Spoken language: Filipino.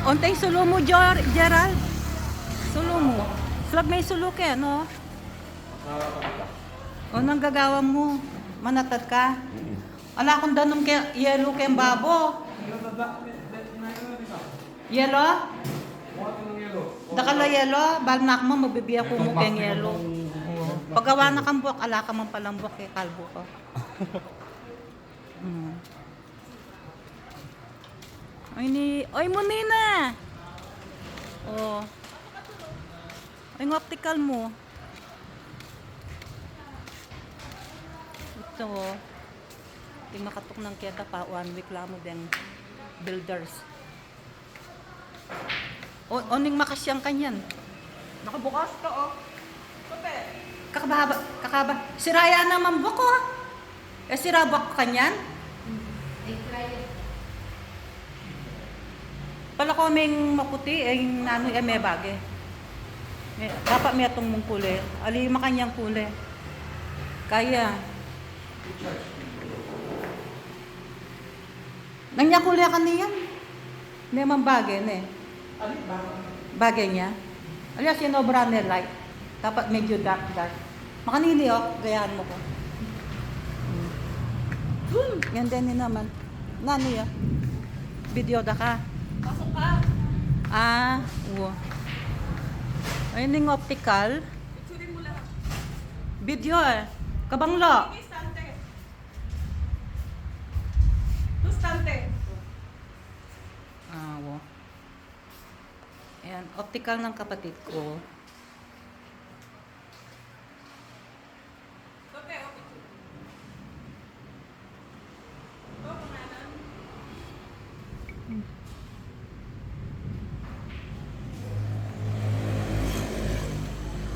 Ontay sulo mo, Gerald. Sulo mo. Slag may sulo ka, no? O nang gagawa mo. Manatad ka. Ala akong danom kay yellow kay babo. Yellow? Dakala yellow, balnak mo mabibiya ko mo kay yellow. Paggawa na kang buwak, ala ka man palang buwak kay kalbo ko. Oy mo nina. Oh. Ay ng optical mo. Ito. Ting makatok ng keta pa 1 week lang mo deng builders. O oning makasyang kanyan. Nakabukas ka, oh. Kape. Kakaba. Siraya naman buko. Sirabak kanyan. Pala ko may maputi, may bagay. Dapat may atong mong kulay. Ali makanyang kulay. Kaya. Nangya kulay ka niyan. May man bagay na eh. Bagay niya. Alias yung no-brand light. Dapat medyo dark. Makanili gayahan mo ko. Yan din naman. Nani video da ka. Pasok ka. Ayun yung optical. Picturein mo lahat. Video Kabanglo. Sige, stante. Tu stante. Ayan, optical ng kapatid ko.